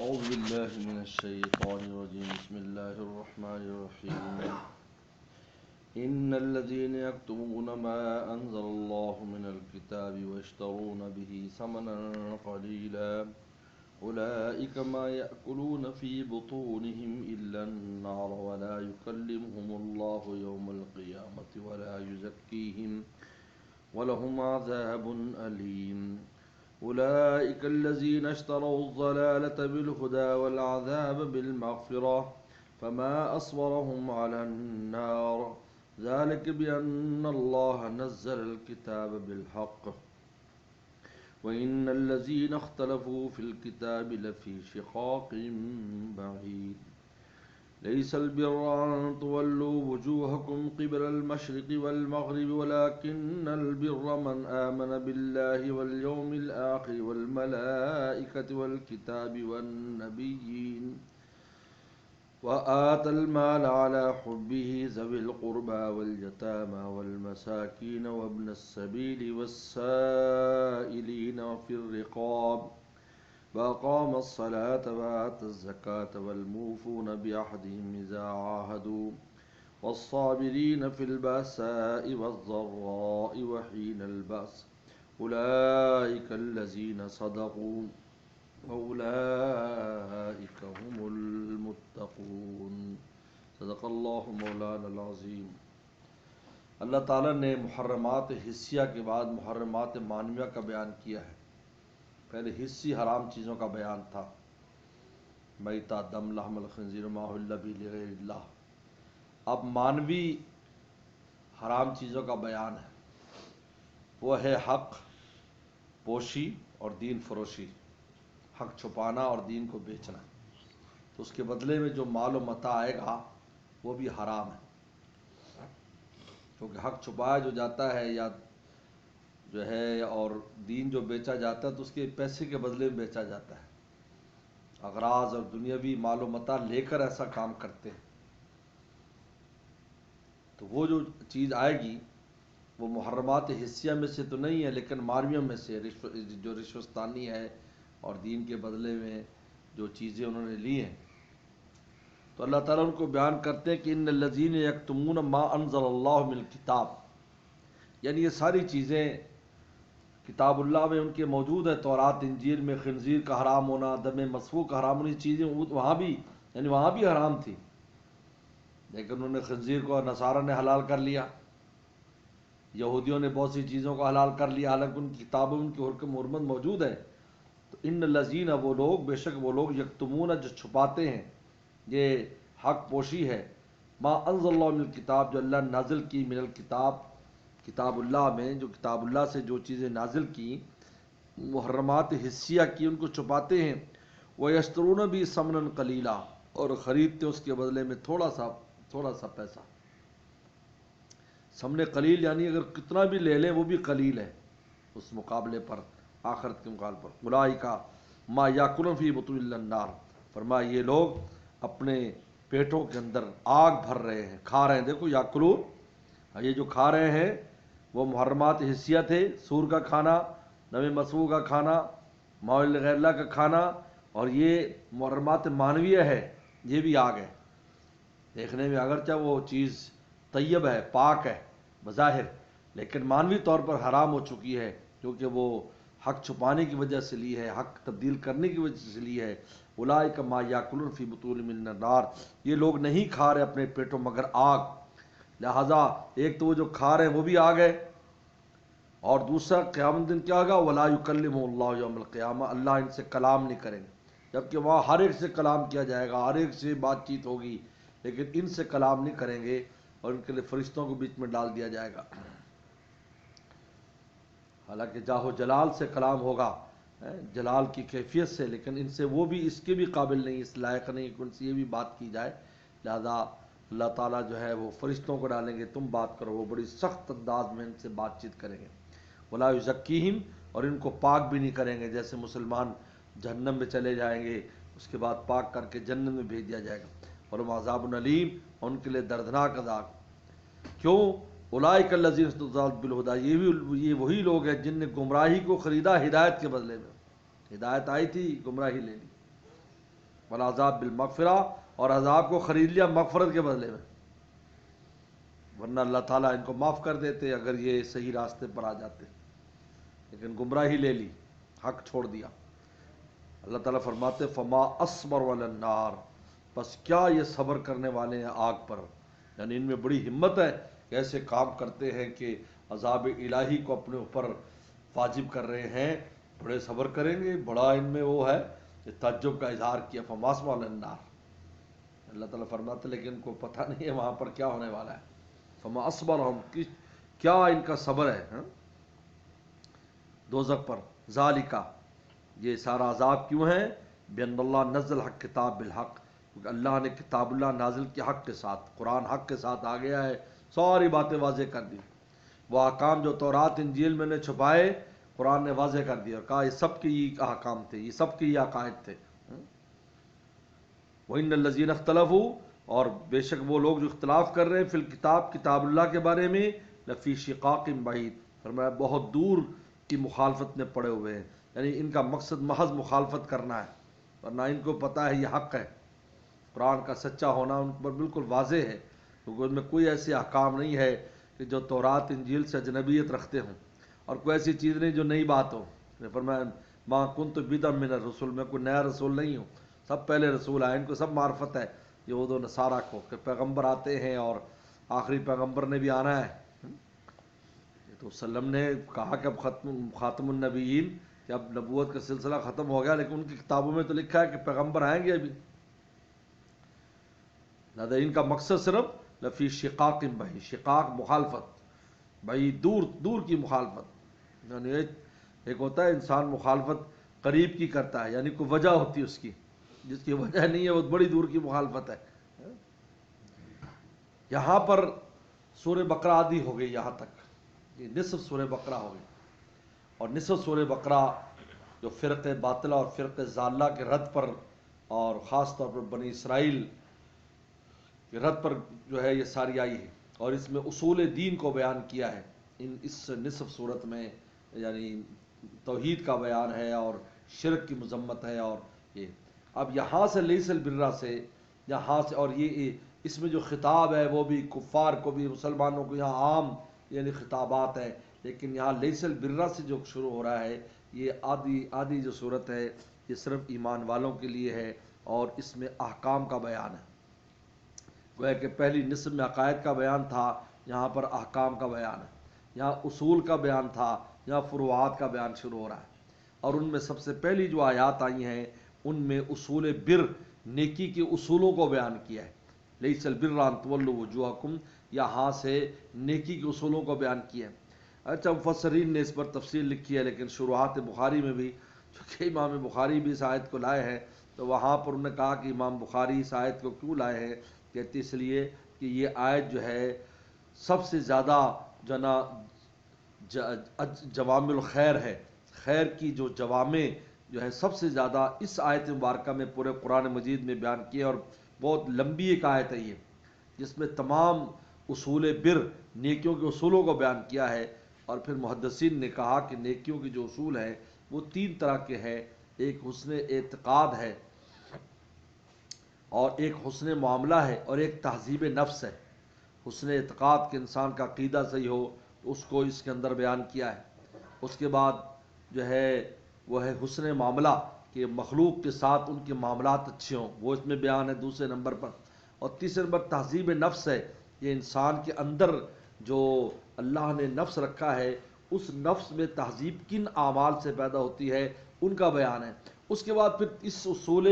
أعوذ بالله من الشيطان الرجيم بسم الله الرحمن الرحيم إن الذين يكتمون ما أنزل الله من الكتاب ويشترون به ثمنا قليلا أولئك ما يأكلون في بطونهم إلا النار ولا يكلمهم الله يوم القيامة ولا يزكيهم ولهم عذاب أليم أولئك الذين اشتروا الضلالة بالهدى والعذاب بالمغفرة فما أصبرهم على النار ذلك بأن الله نزل الكتاب بالحق وإن الذين اختلفوا في الكتاب لفي شقاق بعيد ليس البر أن تولوا وجوهكم قبل المشرق والمغرب ولكن البر من آمن بالله واليوم الآخر والملائكة والكتاب والنبيين وآتى المال على حبه ذوي القربى واليتامى والمساكين وابن السبيل والسائلين وفي الرقاب وأقام الصلاة وآتى الزكاة والموفون بعهدهم إذا عاهدوا والصابرين في البأساء والضراء وحين البأس أولئك الذين صدقوا وأولئك هم المتقون صدق اللہ مولانا العظیم۔ اللہ تعالیٰ نے محرمات حسیہ کے بعد محرمات معنویہ کا بیان کیا ہے۔ پہلے حسی حرام چیزوں کا بیان تھا، میتہ، دم، لحم الخنزیر ما اہل به لغیر اللہ۔ اب معنوی حرام چیزوں کا بیان ہے، وہ ہے حق پوشی اور دین فروشی، حق چھپانا اور دین کو بیچنا۔ تو اس کے بدلے میں جو مال و متاع آئے گا وہ بھی حرام ہے، کیونکہ حق چھپایا جو جاتا ہے یا جو ہے اور دین جو بیچا جاتا ہے تو اس کے پیسے کے بدلے میں بیچا جاتا ہے۔ اغراض اور دنیاوی مال و متاع لے کر ایسا کام کرتے ہیں، تو وہ جو چیز آئے گی وہ محرمات حسیہ میں سے تو نہیں ہے لیکن معنویہ میں سے، جو رشوتستانی ہے اور دین کے بدلے میں جو چیزیں انہوں نے لی ہیں۔ تو اللہ تعالیٰ ان کو بیان کرتے ہیں کہ ان الذین یکتمون ما انزل اللہ من الکتاب، یعنی یہ ساری چیزیں کتاب اللہ میں ان کے موجود ہے۔ تورات انجیل میں خنزیر کا حرام ہونا، دم مسفوح کا حرام ہونا، چیزیں وہاں بھی یعنی وہاں بھی حرام تھی، لیکن انہوں نے خنزیر کو نصارہ نے حلال کر لیا، یہودیوں نے بہت سی چیزوں کو حلال کر لیا، حالانکہ ان کی کتابوں میں ان کی حکم حرمت موجود ہے۔ تو ان الذین، وہ لوگ، بے شک وہ لوگ، یکتمون جو چھپاتے ہیں، یہ حق پوشی ہے، ما انزل اللہ من الکتاب، جو اللہ نازل کی، من الکتاب، کتاب اللہ میں، جو کتاب اللہ سے جو چیزیں نازل کی، محرمات حسیہ کی، ان کو چھپاتے ہیں۔ وَيَشْتَرُونَ بِهِ ثَمَنًا قَلِيلًا، اور خریدتے اس کے بدلے میں تھوڑا سا پیسہ۔ ثمن قلیل یعنی اگر کتنا بھی لے لیں وہ بھی قلیل ہے اس مقابلے پر، آخرت کے مقابلے پر۔ اولئک ما یاکلون فی بطون النار، فرمایا یہ لوگ اپنے پیٹوں کے اندر آگ بھر رہے ہیں، کھا رہے ہیں۔ دیکھو یاکلون، یہ جو کھا رہے ہیں وہ محرمات حسیہ تھے، سور کا کھانا، دم مسفوح کا کھانا، ماحول غیر اللہ کا کھانا، اور یہ محرمات معنویہ ہے، یہ بھی آگ ہے۔ دیکھنے میں اگرچہ وہ چیز طیب ہے، پاک ہے بظاہر، لیکن معنوی طور پر حرام ہو چکی ہے، کیونکہ وہ حق چھپانے کی وجہ سے لی ہے، حق تبدیل کرنے کی وجہ سے لی ہے۔ اولئک ما یاکلون فی بطونہم من النار، یہ لوگ نہیں کھا رہے اپنے پیٹوں مگر آگ۔ لہذا ایک تو وہ جو کھا رہے ہیں وہ بھی آگ ہے، اور دوسرا قیامت دن کیا ہوگا، ولا یکلمہ اللہ یوم القیامہ، اللہ ان سے کلام نہیں کریں گے، جبکہ وہاں ہر ایک سے کلام کیا جائے گا، ہر ایک سے بات چیت ہوگی، لیکن ان سے کلام نہیں کریں گے، اور ان کے لیے فرشتوں کو بیچ میں ڈال دیا جائے گا۔ حالانکہ جاہ و جلال سے کلام ہوگا، جلال کی کیفیت سے، لیکن ان سے وہ بھی اس کے بھی قابل نہیں، اس لائق نہیں کہ ان سے یہ بھی بات کی جائے۔ لہذا اللہ تعالیٰ جو ہے وہ فرشتوں کو ڈالیں گے، تم بات کرو، وہ بڑی سخت انداز میں ان سے بات چیت کریں گے۔ ولا یزکیہم، اور ان کو پاک بھی نہیں کریں گے، جیسے مسلمان جہنم میں چلے جائیں گے اس کے بعد پاک کر کے جنت میں بھیج دیا جائے گا۔ اور عذاب علیم، ان کے لیے دردناک عذاب۔ کیوں؟ اولئک الذین اشتروا الضلالۃ بالہدی، یہ وہی لوگ ہیں جن نے گمراہی کو خریدا ہدایت کے بدلے میں۔ ہدایت آئی تھی، گمراہی لے لی۔ والعذاب بالمغفرہ، اور عذاب کو خرید لیا مغفرت کے بدلے میں، ورنہ اللہ تعالیٰ ان کو معاف کر دیتے اگر یہ صحیح راستے پر آ جاتے، لیکن گمراہی لے لی، حق چھوڑ دیا۔ اللہ تعالیٰ فرماتے فما اصبر علی النار، بس کیا یہ صبر کرنے والے ہیں آگ پر، یعنی ان میں بڑی ہمت ہے کہ ایسے کام کرتے ہیں کہ عذاب الہی کو اپنے اوپر واجب کر رہے ہیں، بڑے صبر کریں گے، بڑا ان میں وہ ہے کہ تعجب کا اظہار کیا فما اصبر علی النار۔ اللہ تعالیٰ فرماتے لیکن ان کو پتہ نہیں ہے وہاں پر کیا ہونے والا ہے، فما اصبرہم، کیا ان کا صبر ہے دوزخ پر، ذالکا، یہ سارا عذاب کیوں ہے، بین اللہ نزل حق کتاب بالحق، کیونکہ اللہ نے کتاب اللہ نازل کیا حق کے ساتھ، قرآن حق کے ساتھ آ گیا ہے، ساری باتیں واضح کر دی، وہ احکام جو تورات انجیل میں نے چھپائے قرآن نے واضح کر دیا اور کہا یہ سب کے یہ احکام تھے، یہ سب کے یہ عقائد تھے۔ وَإِنَّ الَّذِينَ اخْتَلَفُوا، اور بے شک وہ لوگ جو اختلاف کر رہے ہیں فی الکتاب، کتاب اللہ کے بارے میں، لفی شقاق بعید، فرمایا بہت دور کی مخالفت میں پڑے ہوئے ہیں، یعنی ان کا مقصد محض مخالفت کرنا ہے، ورنہ ان کو پتہ ہے یہ حق ہے، قرآن کا سچا ہونا ان پر بالکل واضح ہے، کیونکہ ان میں کوئی ایسے احکام نہیں ہے کہ جو تورات انجیل سے اجنبیت رکھتے ہوں، اور کوئی ایسی چیز نہیں جو نئی بات ہو۔ فرمایا ما کنت بدعا من الرسول، میں کوئی نیا رسول نہیں ہوں، سب پہلے رسول آئے، ان کو سب معرفت ہے یہود و نصارہ کو کہ پیغمبر آتے ہیں اور آخری پیغمبر نے بھی آنا ہے۔ تو وسلم نے کہا کہ اب خاتم النبیین، کہ اب نبوت کا سلسلہ ختم ہو گیا، لیکن ان کی کتابوں میں تو لکھا ہے کہ پیغمبر آئیں گے ابھی، لہذا ان کا مقصد صرف لفی شقاق بعید، شقاق مخالفت، بعید دور دور کی مخالفت، یعنی ایک ہوتا ہے انسان مخالفت قریب کی کرتا ہے، یعنی کوئی وجہ ہوتی ہے اس کی، جس کی وجہ نہیں ہے وہ بڑی دور کی مخالفت ہے۔ یہاں پر سورہ بقرہ آدھی ہو گئی، یہاں تک یہ نصف سورہ بقرہ ہو گئی، اور نصف سورہ بقرہ جو فرق باطلہ اور فرق ضالہ کے رد پر، اور خاص طور پر بنی اسرائیل کے رد پر جو ہے یہ ساری آئی ہے، اور اس میں اصول دین کو بیان کیا ہے اس نصف صورت میں، یعنی توحید کا بیان ہے اور شرک کی مذمت ہے، اور یہ اب یہاں سے لیس البرہ سے، یہاں سے، اور یہ اس میں جو خطاب ہے وہ بھی کفار کو بھی، مسلمانوں کو، یہاں عام یعنی خطابات ہیں، لیکن یہاں لیس البرہ سے جو شروع ہو رہا ہے یہ آدھی جو صورت ہے یہ صرف ایمان والوں کے لیے ہے، اور اس میں احکام کا بیان ہے، گویا کہ پہلی نصف میں عقائد کا بیان تھا، یہاں پر احکام کا بیان ہے، یہاں اصول کا بیان تھا، یہاں فروعات کا بیان شروع ہو رہا ہے، اور ان میں سب سے پہلی جو آیات آئی ہیں ان میں اصول بر، نیکی کے اصولوں کو بیان کیا ہے، لیس البر ان تولوا وجوہکم، یہاں سے نیکی کے اصولوں کو بیان کیا ہے۔ اچھا مفسرین نے اس پر تفصیل لکھی ہے، لیکن شروحات بخاری میں بھی، چونکہ امام بخاری بھی اس آیت کو لائے ہیں، تو وہاں پر انہوں نے کہا کہ امام بخاری اس آیت کو کیوں لائے ہیں، کہتے اس لیے کہ یہ آیت جو ہے سب سے زیادہ جوامع الخیر ہے، خیر کی جو جوامع جو ہے سب سے زیادہ اس آیت مبارکہ میں پورے قرآن مجید میں بیان کیے، اور بہت لمبی ایک آیت ہے یہ، جس میں تمام اصول بر، نیکیوں کے اصولوں کو بیان کیا ہے، اور پھر محدثین نے کہا کہ نیکیوں کے جو اصول ہیں وہ تین طرح کے ہیں، ایک حسن اعتقاد ہے، اور ایک حسن معاملہ ہے، اور ایک تہذیب نفس ہے۔ حسن اعتقاد کے انسان کا عقیدہ صحیح ہو تو اس کو اس کے اندر بیان کیا ہے، اس کے بعد جو ہے وہ ہے حسن معاملہ، کہ مخلوق کے ساتھ ان کے معاملات اچھے ہوں، وہ اس میں بیان ہے دوسرے نمبر پر، اور تیسرے نمبر تہذیب نفس ہے، یہ انسان کے اندر جو اللہ نے نفس رکھا ہے اس نفس میں تہذیب کن اعمال سے پیدا ہوتی ہے ان کا بیان ہے۔ اس کے بعد پھر اس اصول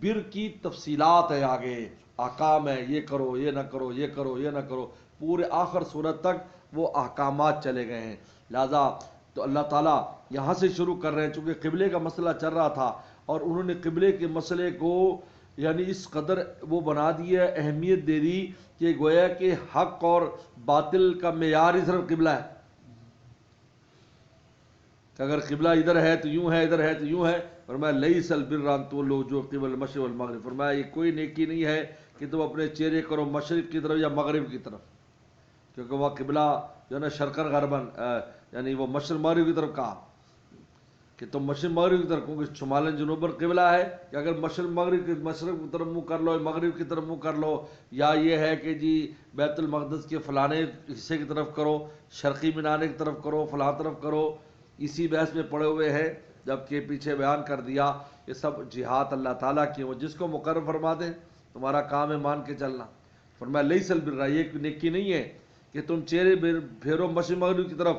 بر کی تفصیلات ہے، آگے احکام ہے، یہ کرو یہ نہ کرو، یہ کرو یہ نہ کرو، پورے آخر صورت تک وہ احکامات چلے گئے ہیں، لہذا تو اللہ تعالیٰ یہاں سے شروع کر رہے ہیں، چونکہ قبلے کا مسئلہ چل رہا تھا، اور انہوں نے قبلے کے مسئلے کو یعنی اس قدر وہ بنا دیا، اہمیت دے دی کہ گویا کہ حق اور باطل کا معیار ہی صرف قبلہ ہے، کہ اگر قبلہ ادھر ہے تو یوں ہے، ادھر ہے تو یوں ہے، فرمایا لیس البر ان تولوا وجوہکم قبل المشرق والمغرب، فرمایا یہ کوئی نیکی نہیں ہے کہ تم اپنے چہرے کرو مشرق کی طرف یا مغرب کی طرف، کیونکہ وہ قبلہ جو ہے نا شرقن غربن، یعنی وہ مشرق مغرب کی طرف کہا، کہ تم مشرق مغرب کی طرف، کیونکہ شمال جنوب پر قبلہ ہے کہ اگر مشرق مغرب کی مشرق کی طرف منہ کر لو، مغرب کی طرف منہ کر لو، یا یہ ہے کہ جی بیت المقدس کے فلانے حصے کی طرف کرو، شرقی مینارے کی طرف کرو، فلاں طرف کرو، اسی بحث میں پڑے ہوئے ہیں، جبکہ پیچھے بیان کر دیا یہ سب جہاد اللہ تعالیٰ کی، وہ جس کو مقرر فرما دیں تمہارا کام ہے مان کے چلنا۔ فرمایا لیس البر، یہ نیکی نہیں ہے کہ تم چہرے پھیرو مشرق مغرب کی طرف،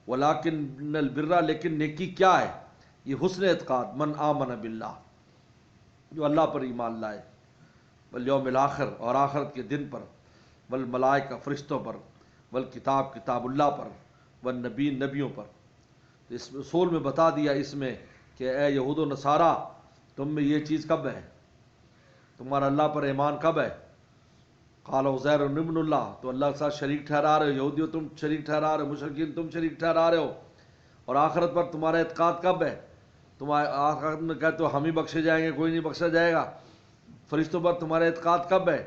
ولیکن البر، لیکن نیکی کیا ہے؟ یہ حسن اعتقاد، من آمن باللہ، جو اللہ پر ایمان لائے، والیوم الآخر، اور آخرت کے دن پر، والملائکہ فرشتوں پر، والکتاب کتاب اللہ پر، والنبی نبیوں پر۔ اس اصول میں بتا دیا اس میں کہ اے یہود و نصارہ، تم میں یہ چیز کب ہے، تمہارا اللہ پر ایمان کب ہے؟ قال عزیر ابن اللہ، تو اللہ کے ساتھ شریک ٹھہرا رہے ہو، یہودیوں تم شریک ٹھہرا رہے ہو، مشرکین تم شریک ٹھہرا رہے ہو، اور آخرت پر تمہارا اعتقاد کب ہے؟ تم آخرت میں کہتے ہو ہم ہی بخشے جائیں گے، کوئی نہیں بخشا جائے گا۔ فرشتوں پر تمہارا اعتقاد کب ہے؟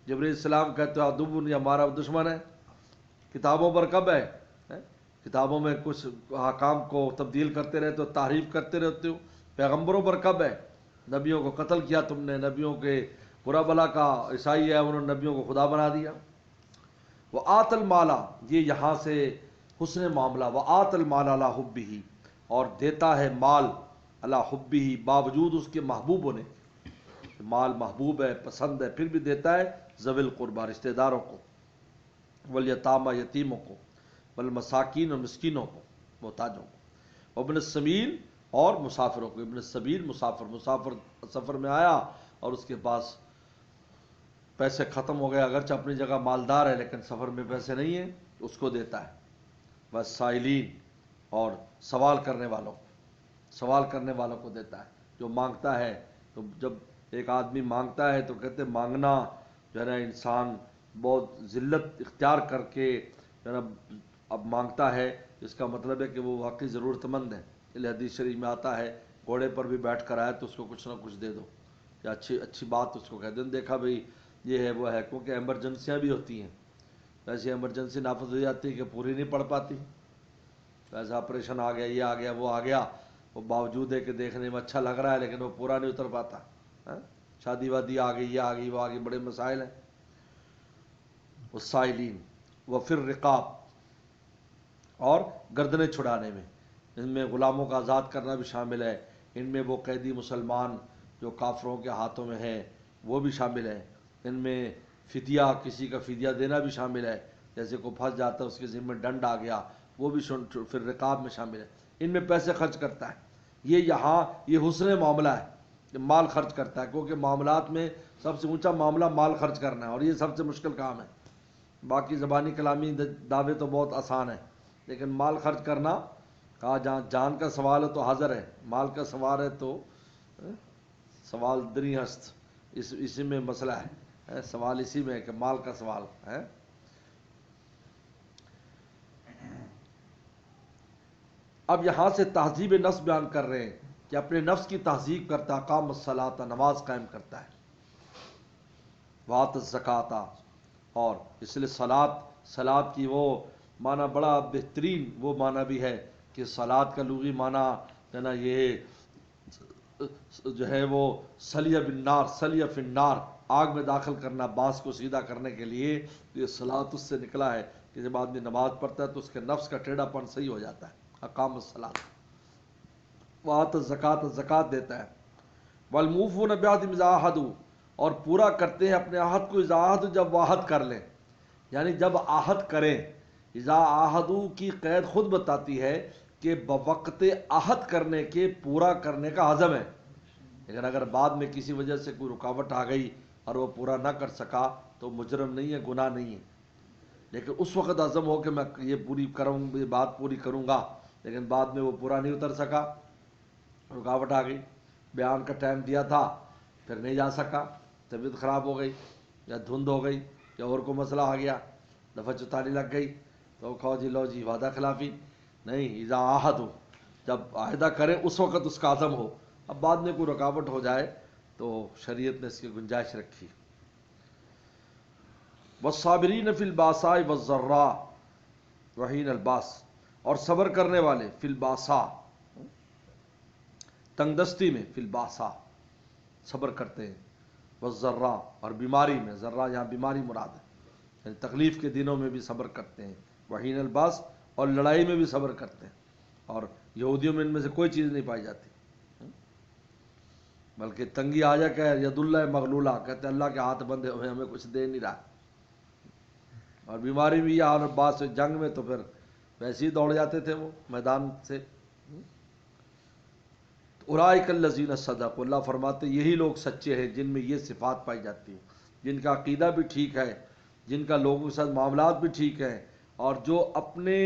جبرائیل السلام کہتے ہو عدو، یہ ہمارا دشمن ہے۔ کتابوں پر کب ہے؟ کتابوں میں کچھ احکام کو تبدیل کرتے رہتے ہو، تحریف کرتے رہتے ہو۔ پیغمبروں پر کب ہے؟ نبیوں کو قتل کیا تم نے، نبیوں کے برا بلا کا، عیسائی ہے انہوں نے نبیوں کو خدا بنا دیا۔ وہ آت المالا، یہ یہاں سے حسن معاملہ، وہ آت المال علی حبہ، اور دیتا ہے مال علی حبہ، باوجود اس کے محبوب ہونے، مال محبوب ہے، پسند ہے، پھر بھی دیتا ہے ذوی القربہ، رشتہ داروں کو، والیتامى، یتیموں کو، والمساکین، اور مسکینوں کو، محتاجوں کو، وابن السبیل، اور مسافروں کو۔ ابن السبیل مسافر سفر میں آیا اور اس کے پاس پیسے ختم ہو گئے، اگرچہ اپنی جگہ مالدار ہے لیکن سفر میں پیسے نہیں ہیں، اس کو دیتا ہے۔ بس سائلین، اور سوال کرنے والوں کو دیتا ہے، جو مانگتا ہے۔ تو جب ایک آدمی مانگتا ہے تو کہتے ہیں مانگنا جو ہے نا، انسان بہت ذلت اختیار کر کے جو ہے نا اب مانگتا ہے، اس کا مطلب ہے کہ وہ واقعی ضرورت مند ہے۔ حدیث شریف میں آتا ہے گھوڑے پر بھی بیٹھ کر آئے تو اس کو کچھ نہ کچھ دے دو، یا اچھی بات اس کو کہہ دیں، دیکھا بھئی یہ ہے وہ ہے، کیونکہ ایمرجنسیاں بھی ہوتی ہیں، ایسی ایمرجنسی نافذ ہو جاتی ہے کہ پوری نہیں پڑ پاتی، ایسا آپریشن آ گیا، یہ آ گیا، وہ آ گیا، وہ باوجود ہے کہ دیکھنے میں اچھا لگ رہا ہے لیکن وہ پورا نہیں اتر پاتا، شادی وادی آ گئی، یہ آ گئی، وہ آ گئی، بڑے مسائل ہیں۔ والسائلین، وفی الرقاب، اور گردنیں چھڑانے میں، ان میں غلاموں کا آزاد کرنا بھی شامل ہے، ان میں وہ قیدی مسلمان جو کافروں کے ہاتھوں میں ہیں وہ بھی شامل ہے، ان میں فدیہ، کسی کا فدیہ دینا بھی شامل ہے، جیسے کوئی پھنس جاتا ہے اس کے ذمہ ڈنڈ آ گیا، وہ بھی پھر رقاب میں شامل ہے، ان میں پیسے خرچ کرتا ہے۔ یہ یہاں یہ حسن معاملہ ہے کہ مال خرچ کرتا ہے، کیونکہ معاملات میں سب سے اونچا معاملہ مال خرچ کرنا ہے، اور یہ سب سے مشکل کام ہے۔ باقی زبانی کلامی دعوے تو بہت آسان ہے، لیکن مال خرچ کرنا، کہا جہاں جان کا سوال ہے تو حاضر ہے، مال کا سوال ہے تو سوال دری ہست، اسی میں مسئلہ ہے، سوال اسی میں ہے کہ مال کا سوال ہے۔ اب یہاں سے تہذیب نفس بیان کر رہے ہیں کہ اپنے نفس کی تہذیب کرتا ہے، اقام الصلاۃ، نماز قائم کرتا ہے، وآت الزکوٰۃ، اور اس لیے صلاۃ کی وہ معنی بڑا بہترین وہ معنی بھی ہے کہ صلاۃ کا لغوی معنی ہے نا، یہ جو ہے وہ سلیہ بالنار، سلیہ فی النار، آگ میں داخل کرنا، بانس کو سیدھا کرنے کے لیے، یہ صلاۃ اس سے نکلا ہے کہ جب آدمی نماز پڑھتا ہے تو اس کے نفس کا ٹیڑھا پن صحیح ہو جاتا ہے۔ اقام الصلاۃ، وآت الزکوٰۃ، زکوٰۃ دیتا ہے، والموفون بعہدہم اذا عاہدوا، اور پورا کرتے ہیں اپنے عہد کو، اذا عاہدوا، جب وہ عہد کر لیں، یعنی جب عہد کریں۔ اذا عاہدوا کی قید خود بتاتی ہے کہ بوقت عہد کرنے کے پورا کرنے کا عزم ہے، لیکن اگر بعد میں کسی وجہ سے کوئی رکاوٹ آ گئی اور وہ پورا نہ کر سکا تو مجرم نہیں ہے، گناہ نہیں ہے، لیکن اس وقت عزم ہو کہ میں یہ پوری کروں، یہ بات پوری کروں گا، لیکن بعد میں وہ پورا نہیں اتر سکا، رکاوٹ آ گئی، بیان کا ٹائم دیا تھا پھر نہیں جا سکا، طبیعت خراب ہو گئی، یا دھند ہو گئی، یا اور کوئی مسئلہ آ گیا، دفعہ چتانی لگ گئی، تو کہو جی لو جی وعدہ خلافی نہیں۔ اذا عاہدوا، جب عہدہ کریں اس وقت اس کا عزم ہو، اب بعد میں کوئی رکاوٹ ہو جائے تو شریعت نے اس کی گنجائش رکھی۔ والصابرین فی الباساء والضراء وحین الباس، اور صبر کرنے والے فی الباساء، تنگ دستی میں، فی الباسا صبر کرتے ہیں، والضرا اور بیماری میں، ذرا یہاں بیماری مراد ہے، یعنی تکلیف کے دنوں میں بھی صبر کرتے ہیں، وحین الباس اور لڑائی میں بھی صبر کرتے ہیں، اور یہودیوں میں ان میں سے کوئی چیز نہیں پائی جاتی، بلکہ تنگی آ جا کہ ید اللہ مغلولہ، کہتے ہیں اللہ کے ہاتھ بندھے ہوئے ہمیں کچھ دے نہیں رہا، اور بیماری بھی اور بعض سے جنگ میں تو پھر ویسے ہی دوڑ جاتے تھے وہ میدان سے۔ اولئک الذین صدقوا، اللہ فرماتے یہی لوگ سچے ہیں جن میں یہ صفات پائی جاتی ہیں، جن کا عقیدہ بھی ٹھیک ہے، جن کا لوگوں کے ساتھ معاملات بھی ٹھیک ہیں، اور جو اپنے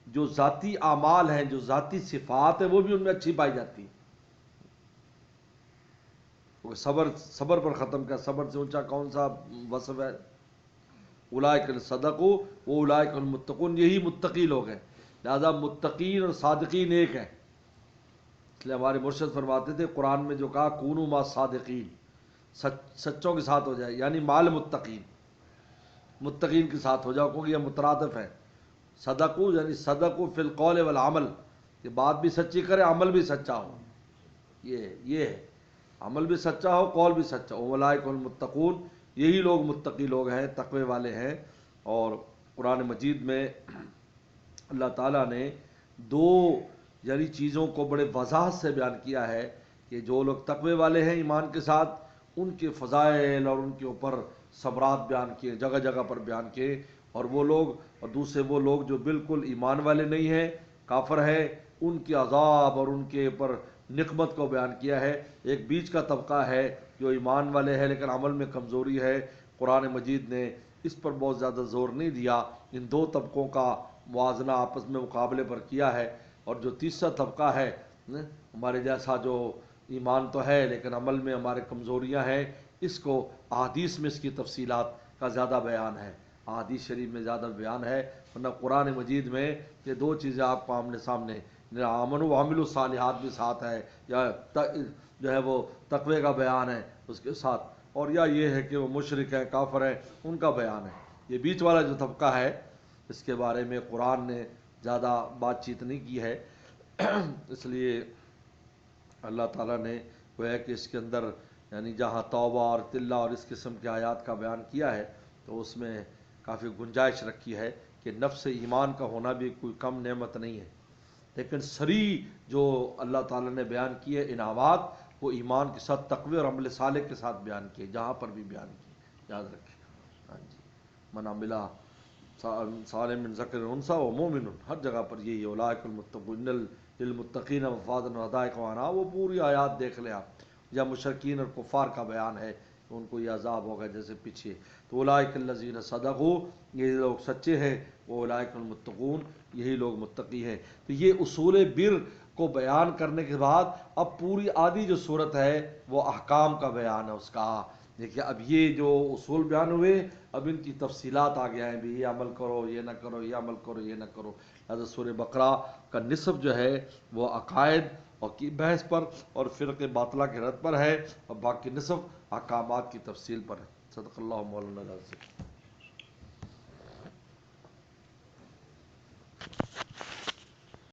جو ذاتی اعمال ہیں، جو ذاتی صفات ہیں، وہ بھی ان میں اچھی پائی جاتی ہیں۔ صبر پر ختم کیا، صبر سے اونچا کون سا وصف ہے؟ اولئک صدقوا و اولئک المتقون، یہی متقی لوگ ہیں، لہذا متقین اور صادقین ایک ہیں، اس لیے ہمارے مرشد فرماتے تھے قرآن میں جو کہا کونوا مع صادقین، سچوں کے ساتھ ہو جائے، یعنی مال متقین، متقین کے ساتھ ہو جاؤ، کیونکہ یہ مترادف ہے، صدقوا یعنی صدقوا فی القول والعمل، کہ بات بھی سچی کرے، عمل بھی سچا ہو، یہ ہے، عمل بھی سچا ہو، قول بھی سچا ہو، اولئک المتقون، یہی لوگ متقی لوگ ہیں، تقوی والے ہیں۔ اور قرآن مجید میں اللہ تعالیٰ نے دو یعنی چیزوں کو بڑے وضاحت سے بیان کیا ہے کہ جو لوگ تقوی والے ہیں ایمان کے ساتھ، ان کے فضائل اور ان کے اوپر صبرات بیان کیے، جگہ جگہ پر بیان کیے، اور وہ لوگ اور دوسرے وہ لوگ جو بالکل ایمان والے نہیں ہیں، کافر ہیں، ان کے عذاب اور ان کے اوپر نقمت کو بیان کیا ہے۔ ایک بیچ کا طبقہ ہے جو ایمان والے ہے لیکن عمل میں کمزوری ہے، قرآن مجید نے اس پر بہت زیادہ زور نہیں دیا، ان دو طبقوں کا موازنہ آپس میں مقابلے پر کیا ہے۔ اور جو تیسرا طبقہ ہے ہمارے جیسا جو ایمان تو ہے لیکن عمل میں ہمارے کمزوریاں ہیں، اس کو احادیث میں اس کی تفصیلات کا زیادہ بیان ہے، احادیث شریف میں زیادہ بیان ہے، ورنہ قرآن مجید میں یہ دو چیزیں آپ کو آمنے سامنے، آمنوا وعملوا الصالحات بھی ساتھ ہے، یا جو ہے وہ تقوی کا بیان ہے اس کے ساتھ، اور یا یہ ہے کہ وہ مشرک ہیں، کافر ہیں، ان کا بیان ہے۔ یہ بیچ والا جو طبقہ ہے اس کے بارے میں قرآن نے زیادہ بات چیت نہیں کی ہے، اس لیے اللہ تعالیٰ نے وہ ہے کہ اس کے اندر یعنی جہاں توبہ اور تلہ اور اس قسم کے آیات کا بیان کیا ہے تو اس میں کافی گنجائش رکھی ہے کہ نفس ایمان کا ہونا بھی کوئی کم نعمت نہیں ہے، لیکن صریح جو اللہ تعالیٰ نے بیان کیے انعامات، وہ ایمان کے ساتھ تقوی اور عمل صالح کے ساتھ بیان کیے، جہاں پر بھی بیان کیے، یاد رکھیں۔ ہاں جی، من عمل صالح من ذکر انثی و مومن، ہر جگہ پر یہی اولئک المتقون للمتقین مفازا حدائق وانہا، وہ پوری آیات دیکھ لیں آپ، یا مشرکین اور کفار کا بیان ہے کہ ان کو یہ عذاب ہوگا جیسے پیچھے، تو اولئک الذین صدقوا، یہ لوگ سچے ہیں، وہ اولئک المتقون، یہی لوگ متقی ہیں۔ تو یہ اصول بر کو بیان کرنے کے بعد اب پوری آدھی جو صورت ہے وہ احکام کا بیان ہے اس کا۔ دیکھیے اب یہ جو اصول بیان ہوئے، اب ان کی تفصیلات آ گیا ہیں، بھی یہ عمل کرو، یہ نہ کرو، یہ عمل کرو، یہ نہ کرو۔ لہٰذا سورہ بقرہ کا نصف جو ہے وہ عقائد اور کی بحث پر اور فرق باطلہ کے رد پر ہے، اور باقی نصف احکامات کی تفصیل پر ہے۔ صدق اللہ مولانا العظیم۔